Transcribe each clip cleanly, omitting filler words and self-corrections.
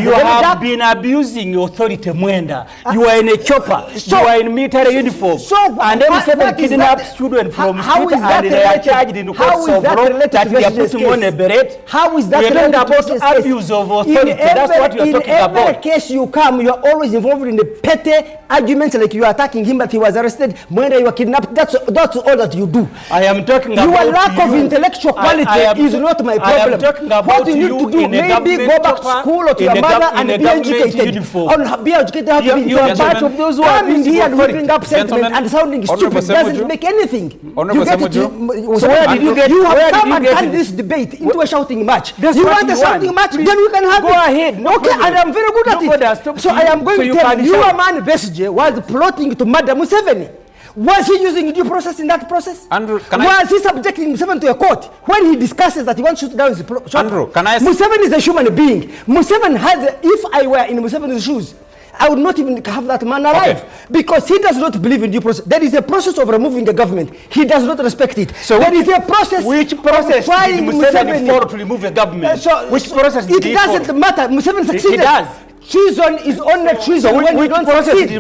You have been abusing authority, Mwenda. You are in a chopper. You are in military uniform. And M7 kidnaps children from street and they are charged in courts of law that they are putting on a beret. How is that related about abuse of authority? That's what you are talking about. In every case you come, you are always involved in the petty arguments, like you are attacking him, but he was arrested. Mwenda, you are kidnapped. That's all that you do. I am talking about your lack of intellectual quality is not my problem. I am talking about what you need to do, maybe go back to school or to your mother and be educated. Be educated, you are part of those who are coming here and whipping up sentiment and sounding stupid doesn't make anything. You get it? So where did you get? You have come and turned this debate into a shouting match. You want a shouting match? Then we can have go ahead. Okay, and I'm very good at it. So I am going to tell you, a man Besigye was plotting to murder Museveni. Was he using due process in that process? Andrew, was he subjecting Museveni to a court when he discusses that he wants to shoot down his shop? Andrew, can I Museveni is a human being. Museveni has, if I were in Museveni's shoes, I would not even have that man alive, because he does not believe in due process. There is a process of removing the government. He does not respect it. So there is a process. Which process did Museveni follow to remove the government? Which process did he follow? It doesn't matter. Museveni succeeded. It does. Treason is only treason when you don't succeed.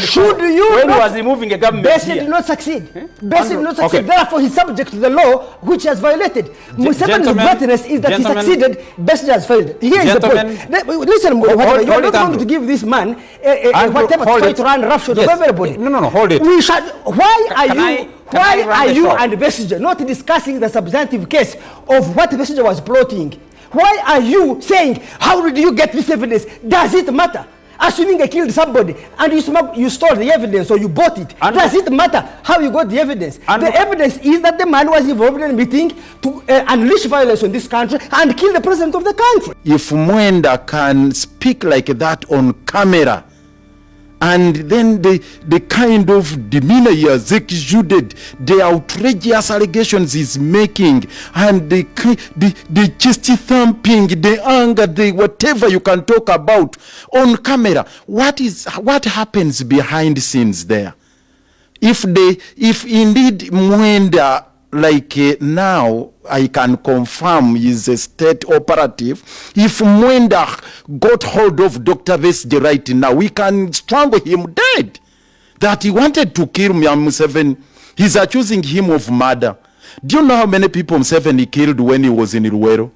Should you when he was removing a government? Besigye did not succeed. Besigye did not succeed. Therefore, he's subject to the law which he has violated. Museveni's greatness is that he succeeded. Besigye has failed. Here is the point. Listen, you are not going to give this man whatever try to run roughshod of everybody. No, hold it. We should. Why are you and Besigye not discussing the substantive case of what Besigye was plotting? Why are you saying, how did you get this evidence? Does it matter? Assuming I killed somebody and you stole the evidence or you bought it, does it matter how you got the evidence? The evidence is that the man was involved in a meeting to unleash violence in this country and kill the president of the country. If Mwenda can speak like that on camera, and then the kind of demeanor he has exuded, the outrageous allegations he's making, and the chest thumping, the anger, the whatever you can talk about on camera, what happens behind the scenes there? If indeed Mwenda, like now I can confirm he's a state operative, if Mwenda got hold of Dr. Besigye right now, we can strangle him dead. That he wanted to kill Museveni. He's accusing him of murder. Do you know how many people Museveni killed when he was in Luwero?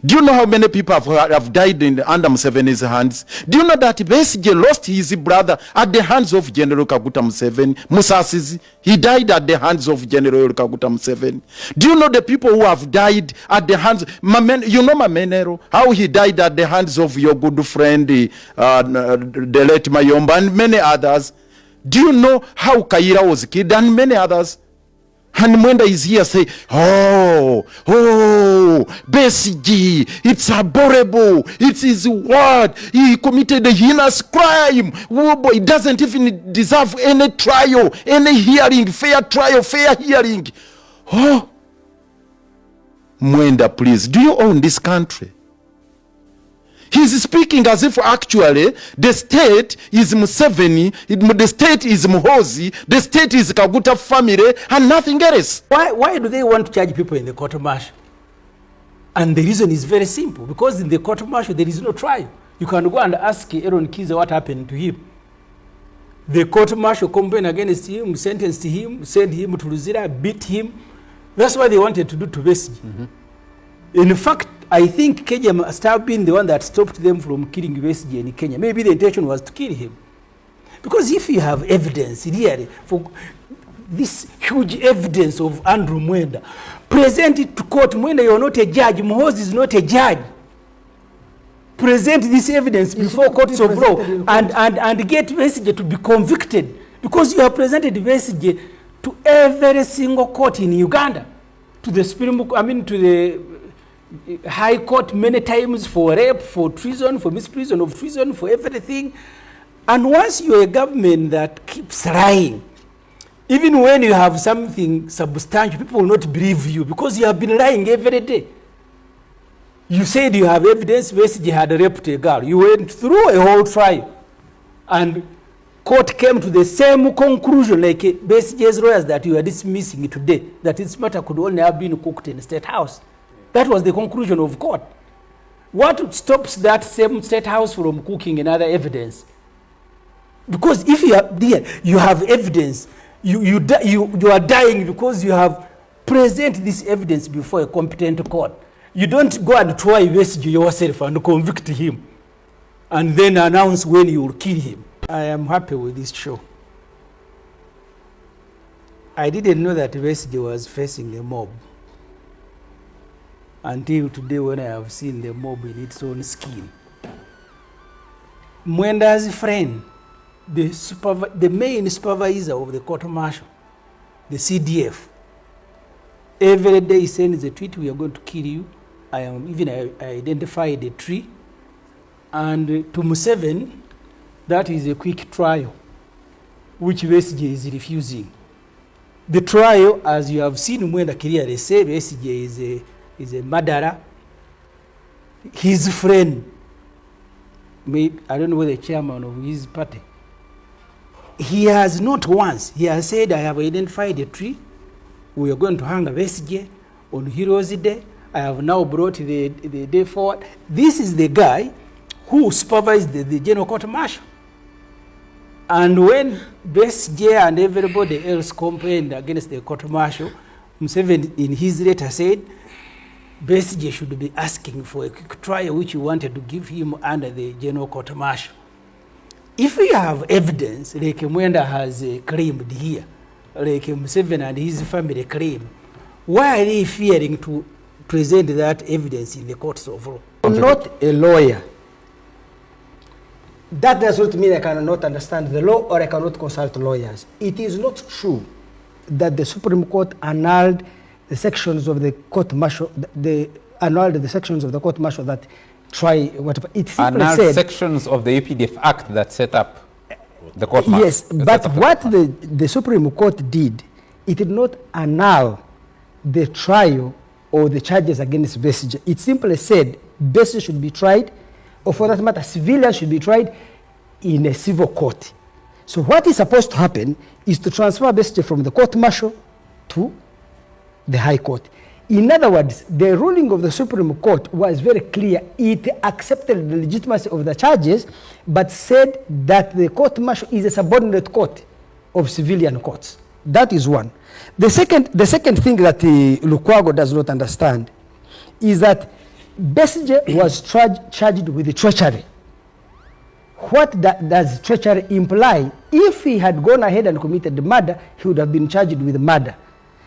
Do you know how many people have died under Museveni's hands? Do you know that Besigye lost his brother at the hands of General Kaguta Museveni? Musasizi, he died at the hands of General Kaguta Museveni. Do you know the people who have died at the hands? You know Mamenero, how he died at the hands of your good friend, the late Mayomba, and many others. Do you know how Kaira was killed and many others? And Mwenda is here say, oh, Besigye, it's abhorrible. It's his word. He committed a heinous crime. Oh boy, he doesn't even deserve any trial, any hearing, fair trial, fair hearing. Oh, Mwenda, please, do you own this country? He's speaking as if actually the state is Museveni, the state is Muhozi, the state is Kaguta family, and nothing else. Why do they want to charge people in the court martial? And the reason is very simple. Because in the court martial there is no trial. You can go and ask Aaron Kiza what happened to him. The court martial complained against him, sentenced him, sent him to Luzira, beat him. That's what they wanted to do to Besigye. In fact, I think Kenya must have been the one that stopped them from killing Besigye in Kenya. Maybe the intention was to kill him. Because if you have evidence really for this huge evidence of Andrew Mwenda, present it to court. Mwenda, you are not a judge. Muhozi is not a judge. Present this evidence before courts of law and get Besigye to be convicted. Because you have presented Besigye to every single court in Uganda. To the to the High Court many times for rape, for treason, for misprision of treason, for everything. And once you're a government that keeps lying, even when you have something substantial, people will not believe you because you have been lying every day. You said you have evidence Besigye had raped a girl. You went through a whole trial. And court came to the same conclusion like Besigye's lawyers that you are dismissing today, that this matter could only have been cooked in the State House. That was the conclusion of court. What stops that same state house from cooking another evidence? Because if you are there, you have evidence. You are dying because you have present this evidence before a competent court. You don't go and try Besigye yourself and convict him and then announce when you will kill him. I am happy with this show. I didn't know that Besigye was facing a mob until today when I have seen the mob in its own skin. Mwenda's friend, the main supervisor of the court martial, the CDF, every day he sends a tweet, we are going to kill you. I identified a tree. And to Museveni, that is a quick trial, which Besigye is refusing. The trial, as you have seen Mwenda clearly say, Besigye is a murderer. His friend, I don't know whether the chairman of his party, he has not once, he has said, I have identified a tree. We are going to hang Besigye on Heroes Day. I have now brought the day forward. This is the guy who supervised the general court martial. And when Besigye and everybody else complained against the court martial, Museveni in his letter said, Besigye should be asking for a quick trial which you wanted to give him under the general court martial. If we have evidence, like Mwenda has claimed here, like Museveni and his family claim, why are they fearing to present that evidence in the courts of law? I'm not a lawyer. That does not mean I cannot understand the law or I cannot consult lawyers. It is not true that the Supreme Court annulled the sections of the court martial, annulled the sections of the court martial that try whatever. It simply annulled said sections of the EPDF Act that set up the court martial. Yes, but what the Supreme Court did, it did not annul the trial or the charges against Besigye. It simply said Besigye should be tried, or for that matter, civilians should be tried in a civil court. So what is supposed to happen is to transfer Besigye from the court martial to the High Court. In other words, the ruling of the Supreme Court was very clear. It accepted the legitimacy of the charges, but said that the court martial is a subordinate court of civilian courts. That is one. The second thing that Lukwago does not understand is that Besigye was charged with treachery. What does treachery imply? If he had gone ahead and committed murder, he would have been charged with murder.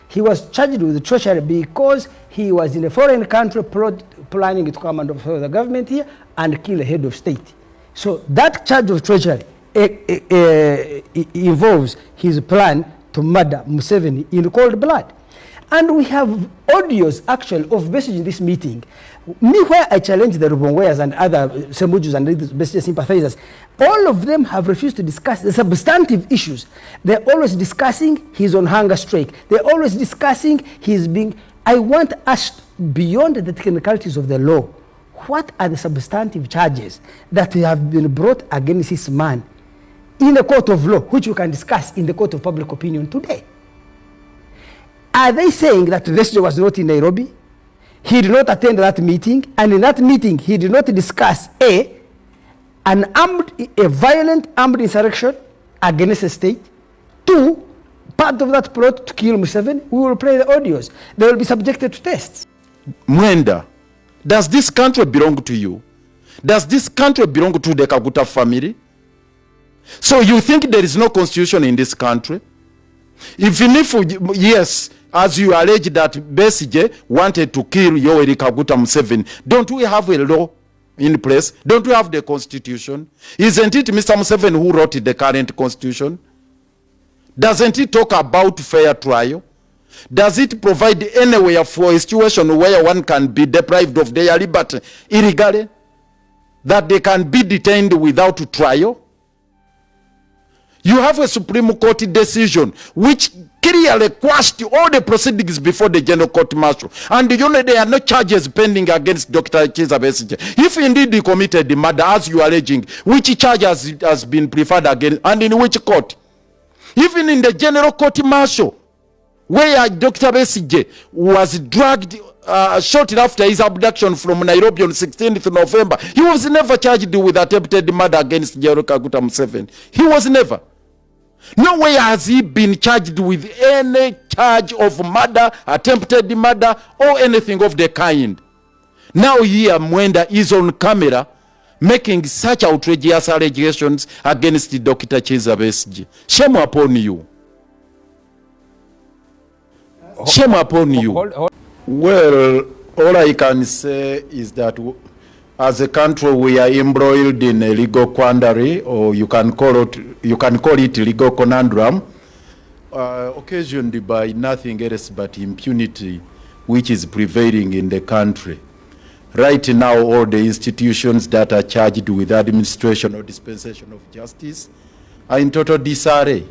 He was charged with treachery because he was in a foreign country planning to come and overthrow the government here and kill a head of state. So that charge of treachery involves his plan to murder Museveni in cold blood. And we have audios actually of Besigye in this meeting. Me, where I challenge the Rubongweyas and other Ssemujus and Besigye sympathizers, all of them have refused to discuss the substantive issues. They're always discussing he's on hunger strike. They're always discussing he's being... I want us, beyond the technicalities of the law, what are the substantive charges that have been brought against this man in the court of law, which we can discuss in the court of public opinion today? Are they saying that Besigye was not in Nairobi? He did not attend that meeting, and in that meeting he did not discuss a violent armed insurrection against a state. Two, part of that plot to kill Museveni. We will play the audios. They will be subjected to tests. Mwenda, does this country belong to you? Does this country belong to the Kaguta family? So you think there is no constitution in this country? Even if, yes, as you allege that Besigye wanted to kill Yoweri Kaguta Museveni, don't we have a law in place? Don't we have the constitution? Isn't it Mr. Museveni who wrote the current constitution? Doesn't it talk about fair trial? Does it provide anywhere for a situation where one can be deprived of their liberty illegally? That they can be detained without trial? You have a Supreme Court decision which clearly quashed all the proceedings before the General Court Martial. And you know there are no charges pending against Dr. Kizza Besigye. If indeed he committed the murder as you are alleging, which charge has been preferred against and in which court? Even in the General Court Martial, where Dr. Besigye was dragged shortly after his abduction from Nairobi on 16th November. He was never charged with attempted murder against General Kaguta Museveni. He was never. Nowhere has he been charged with any charge of murder, attempted murder, or anything of the kind. Now here Mwenda is on camera making such outrageous allegations against Dr. Chiza Besigye. Shame upon you. Shame upon you. Well, all I can say is that as a country we are embroiled in a legal quandary, or you can call it legal conundrum, occasioned by nothing else but impunity which is prevailing in the country. Right now, all the institutions that are charged with administration or dispensation of justice are in total disarray.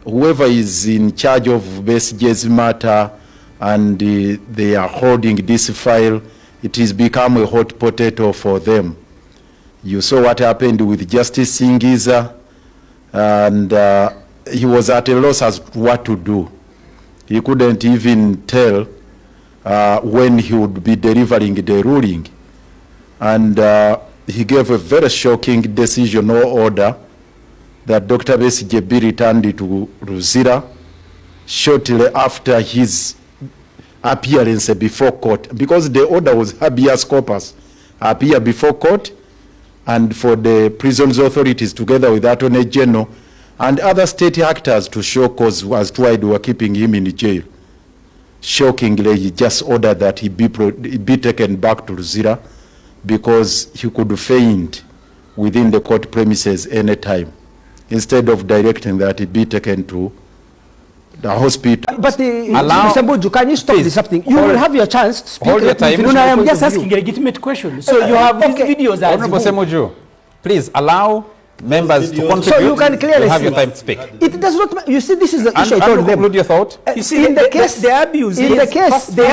Whoever is in charge of Besigye's matter and they are holding this file, it has become a hot potato for them. You saw what happened with Justice Singiza, and he was at a loss as to what to do. He couldn't even tell when he would be delivering the ruling. And he gave a very shocking decision or order that Dr. Besigye be returned to Luzira shortly after his appearance before court, because the order was habeas corpus, appear before court, and for the prisons authorities together with Attorney General and other state actors to show cause as to why they were keeping him in jail. Shockingly, he just ordered that he be taken back to Luzira because he could faint within the court premises any time, instead of directing that he be taken to the hospital. But Ssemuju, can you stop disrupting? You will have your chance to speak. Hold your time. I am just asking a legitimate question. So you have these videos. Honorable Ssemuju, please allow members to contribute. So you can clearly have your time to speak. It does not. You see, this is the issue I told them. Conclude your thought. You see, in the case, the abuse, in the case, the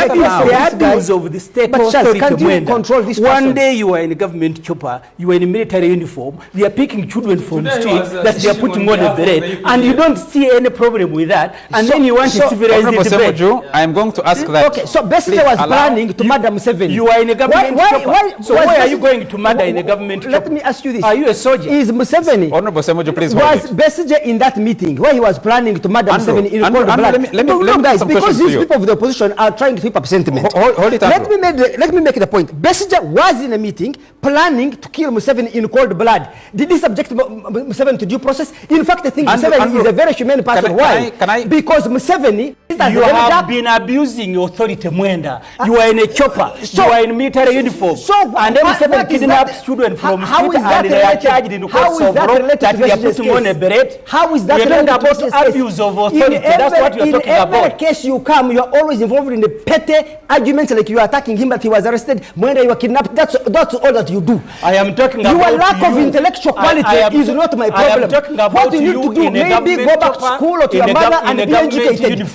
abuse of the state authority. Can't you control this person? One day you are in a government chopper, you are in a military uniform, they are picking children from the street that they are putting on a beret, and you don't see any problem with that, and then you want to civilize the debate. Ssemuju, I am going to ask that. Okay, so Besigye was planning to murder Museveni. You are in a government chopper. So why are you going to murder in a government chopper? Let me ask you this. Are you a soldier? Is Museveni? Honorable Ssemuju, please hold was it. Besigye in that meeting where he was planning to murder Museveni in cold blood? Let me guys, because these people of the opposition are trying to whip up sentiment. Hold it, let me make the point. Besigye was in a meeting planning to kill Museveni in cold blood. Did he subject Museveni to due process? In fact, I think Museveni is a very humane person. Why? Because Museveni... You have been abusing authority, Mwenda. You are in a chopper. You are in military uniform. And then Museveni kidnaps children from street and they are charged in courts of law that we are putting on a beret. How is that related to Besigye's case? Abuse of authority. That's what you're talking about. In every case you come, you are always involved in the petty arguments, like you are attacking him, but he was arrested. Mwenda, you were kidnapped. That's all that you do. I am talking about your lack of intellectual quality is not my problem. I am talking about what you need to do, maybe go back to school or to your mother and be educated.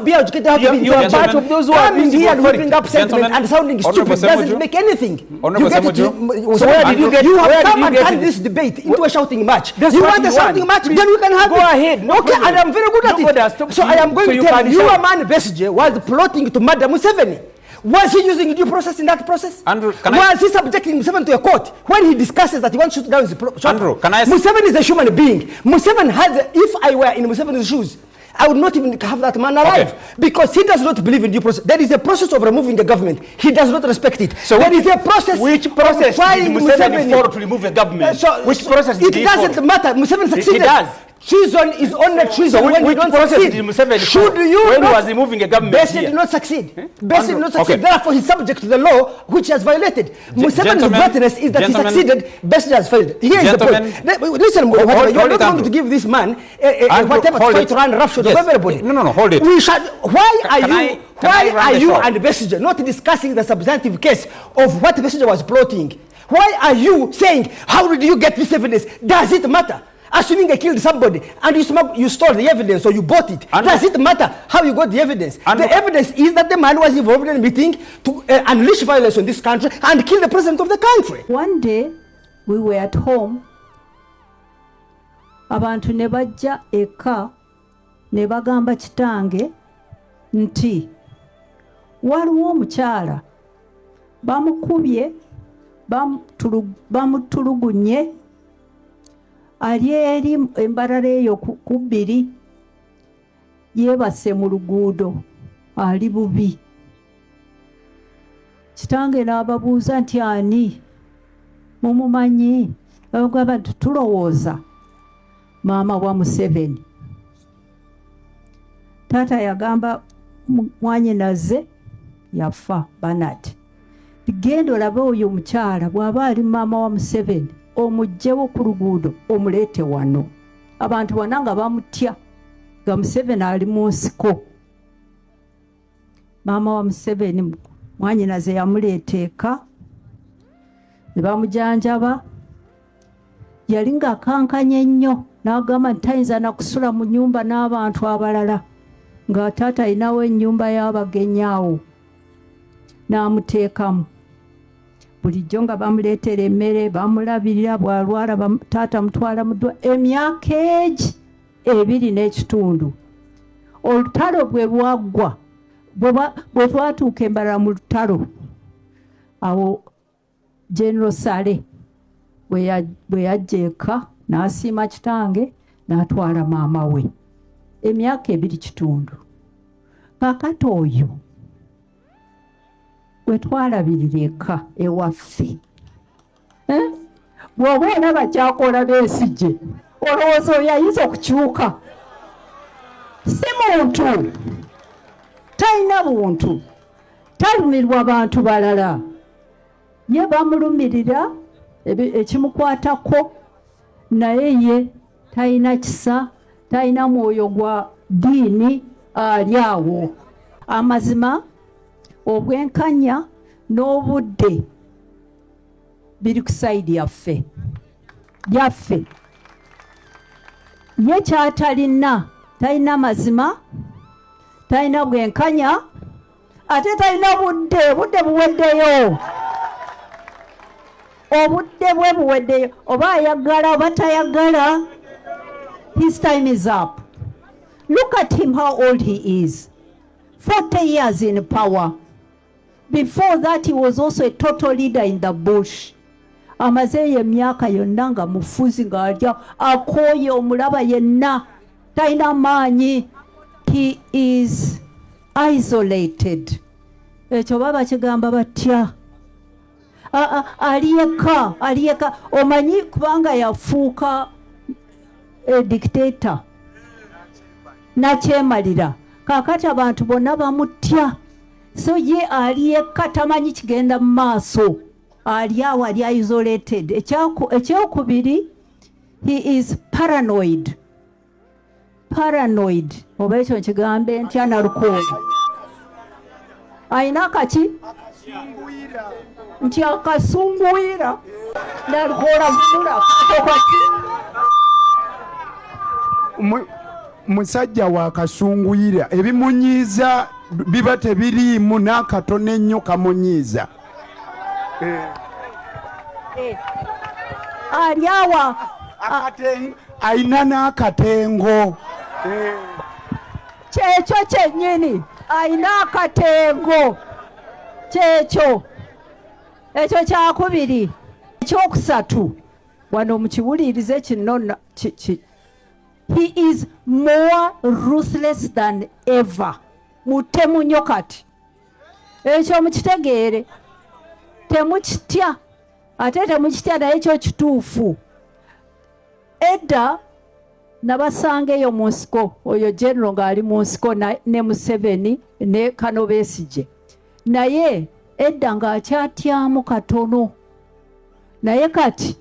Be educated how to be. You are part of those who are coming here and whipping up sentiment and sounding stupid. Doesn't make anything. Honorable Ssemuju. So where did you get? You have come and turned this debate into a shouting match. You want a shouting match? Then we can have go ahead. Okay, and I'm very good at it. So I am going to tell you, a man Besigye was plotting to murder Museveni. Was he using due process in that process? Andrew, was he subjecting Museveni to a court when he discusses that he wants to shoot down his shop? Andrew, can I ask? Museveni is a human being. Museveni has, if I were in Museveni's shoes, I would not even have that man alive, because he does not believe in due process. There is a process of removing the government. He does not respect it. So there is a process. Which process did Museveni follow to remove the government? Which process did he follow? It doesn't matter. Museveni succeeded. He does. Treason is only treason when you don't succeed. Should you when was he moving a government? Besigye did not succeed. Besigye did not succeed. Therefore, he's subject to the law which he has violated. Museveni's greatness is that he succeeded. Besigye has failed. Here is the point. Listen, you are not going to give this man whatever to try to run roughshod of everybody. No, hold it. Why are you and Besigye not discussing the substantive case of what Besigye was plotting? Why are you saying, how did you get this evidence? Does it matter? Assuming I killed somebody and you stole the evidence or you bought it, does it matter how you got the evidence? The evidence is that the man was involved in a meeting to unleash violence in this country and kill the president of the country. One day we were at home. Abantu ne bajja eka ne bagamba kitange nti waliwo omukyala bamukubye bamutulugunye ali eri embalala eyo ku 2 yeebase mu luguudo ali bubi. Kitange n'ababuuza nti ani mumumanyi? Bagamba nti tulowooza maama wa Museveni. Taata yagamba mwanyinaze yafa Bernard. Genda olabe oyo omukyala bw'aba ali maama wa Museveni omugyewo ku luguudo omuleete wano. Abantu bonna nga bamutya nga Museveni ali mu nsiko. Maama wa Museveni mwanyinaze yamuleeta eka ne bamujanjaba. Yali ng'akankanye nnyo n'agamba nti tayinza na kusula mu nnyumba n'abantu abalala nga taata ayinawo ennyumba y'abagenyi awo. N'amuteekamu bulijjo nga bamuleetera emmere bamulabirira bw'alwala taata mutwala mu ddwa. Emyaka egi 2.5 olutalo bwe lwaggwa bwe twatuuka embalala mu lutalo awo General Sale bwe yajja eka n'asiima kitange n'atwala maama we. Emyaka 2.5. Kakati oyo we twalabirira eka ewaffe bw'oba olaba kyakola Besigye olowooza oyo ayinza okukyuka? Si muntu, talina buntu, talumirwa bantu balala. Ye bamulumirira ekimukwatako, naye ye talina kisa, talina mwoyo gwa ddiini, ali awo. Amazima, obwenkanya n'obudde biri ku sayidi yaffe. Ye kyatalina, talina mazima, talina bwenkanya, ate talina budde buweddeyo. Obudde bwe buweddeyo. Oba ayagala oba tayagala, his time is up. Look at him, how old he is. 40 years in power. Before that, he was also a total leader in the bush. Amazeyo emyaka yonna nga mufuzi ng'alya akooye omulaba yenna talina maanyi. He is isolated. Ekyo baba kigamba batya. Ali eka. Omanyi kubanga yafuuka dictator nakyemalira. Kakati abantu bonna bamutya. So ye ali eka tamanyi kigenda mu maaso. Ali awo ali isolated. Ekyokubiri, he is paranoid. Oba ekyo nkigambe ntya nalukooli. Ayina kaki? Nti akasunguwira. Nalukoola vunula. Musajja wa kasunguwira ebimunyiiza biba tebiriimu n'akatono ennyo kamunyiiza. Ali awa ayina n'akatengo. Kyekyo kyennyini ayina akatengo. Kyekyo ekyo kyakubiri. Ekyokusatu wano mukiwulirize kino. He is more ruthless than ever. Mutemu nnyo kati. Ekyo mukitegeere. Temukitya. Ate temukitya naye ekyo kituufu. Edda nabasanga eyo mu nsiko, oyo General ng'ali mu nsiko ne Museveni ne Kano Besigye. Naye edda ng'akyatyamu katono. Naye kati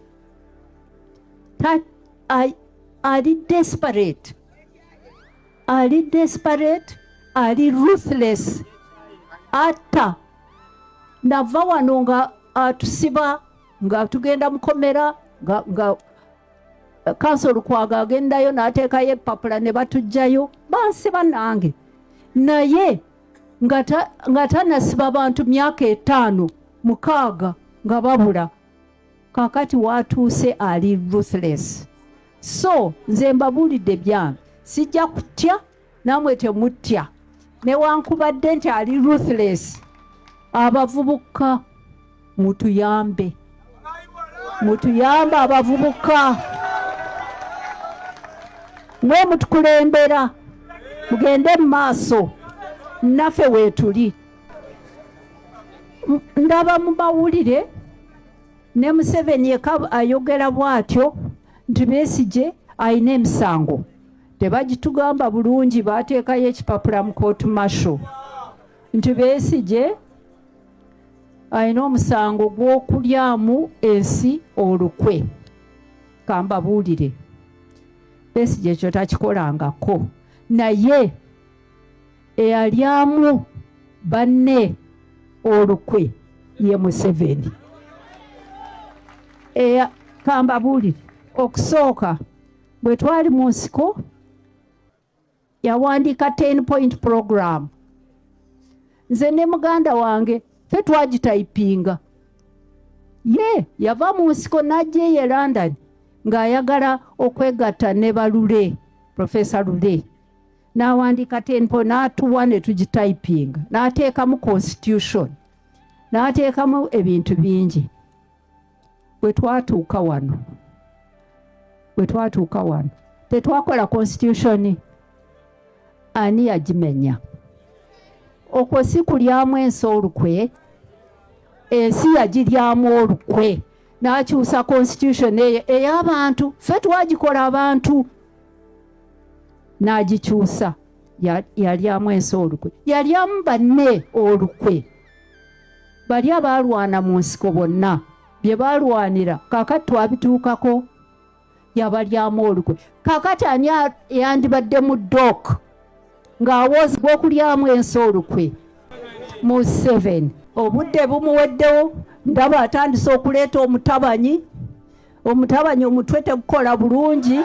ali desperate. Ali ruthless. Atta. Nava wano nga atusiba nga tugenda mukomera nga Kanso Lukwago agendayo n'ateekayo epapula ne batujjayo bansiba nange. Naye nga tanasiba bantu myaka 5, 6 nga babula. Kakati watuuse ali ruthless. So nze mbabuulidde byange, sijja kutya namwe temutya. newankubadde nti ali ruthless. Abavubuka mutuyambe abavubuka, mwe mutukulembera mugende mu maaso naffe weetuli. Ndaba mu mawulire ne Museveni eka ayogera bw'atyo nti Besigye ayina emisango. Tebagitugamba bulungi, baateekayo ekipapula mu court martial nti Besigye ayina omusango gw'okulyamu ensi olukwe. Kambabuulire, Besigye ekyo takikolangako, naye eyalyamu banne olukwe ye Museveni. Kambabuulire, okusooka bwe twali mu nsiko yawandiika 10-point program. Nze ne muganda wange ffe twagitayipinga. Ye yava mu nsiko n'ajja e London ng'ayagala okwegatta ne Balule, Professor Lule. N'awandiika 10 point n'atuwa ne tugitayipinga. N'ateekamu constitution. N'ateekamu ebintu bingi. Bwe twatuuka wano tetwakola constitution. Ani yagimenya? Okwo si kulyamu ensi olukwe, ensi yagiryamu olukwe. N'akyusa constitution ey'abantu, ffe twagikola abantu. N'agikyusa yalyamu ensi olukwe, yalyamu banne olukwe. Bali abaalwana mu nsiko bonna bye baalwanira kaakati twabituukako, yabalyamu olukwe. Kaakati ani yandibadde mu dock ng'awoozi gw'okulyamu ensi olukwe? Museveni. Obudde bumuweddewo, ndaba atandise okuleeta omutabanyi omutwe tegukola bulungi.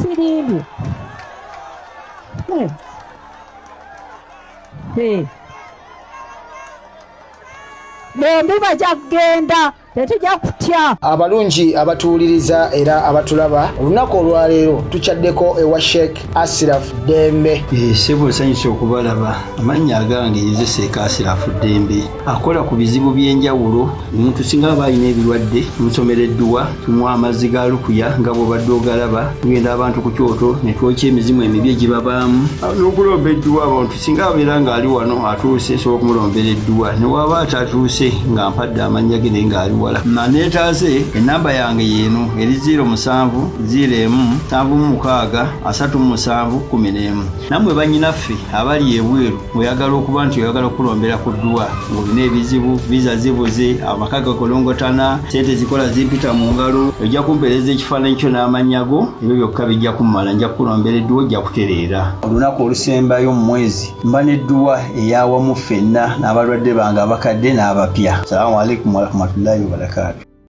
Sirimbye. Bombi bajja kugenda, tetujja kutya. Abalungi abatuwuliriza era abatulaba, olunaku olwaleero tukyaddeko ewa Sheikh Asiraf Dembe. Ssebo nsanyuse okubalaba. Amannya agange ye Sheikh Asiraf Dembe. Akola ku bizibu by'enjawulo. Omuntu singa aba alina ebirwadde, musomereddwa, tunywa amazzi ga lukuya nga bw'obadde ogalaba, tugenda abantu ku kyoto ne twokya emizimu emibi egibabaamu. N'okulomba edduwa, abantu singa abeera ng'ali wano atuuse, sobola okumulombera edduwa. Ne waba atatuuse nga mpadde amannya ge naye ng'ali wala. Neetaase ennamba yange yeeno eri 0707763711. Nammwe bannyinaffe abali ebweru oyagala okuba nti oyagala okulombera ku dduwa ng'olina ebizibu, viza zibuze, amaka gakolongotana, sente zikola zimpita mu ngalo, ojja kumpeereza ekifaananyi kyo n'amannya go, ebyo byokka bijja kummala, nja kukulombera edduwa, ojja kutereera. Olunaku olusembayo mu mwezi mba n'edduwa ey'awamu ffenna n'abalwadde bange abakadde n'abapya. Salaamu alaikum warahmatullahi wabarakatuh.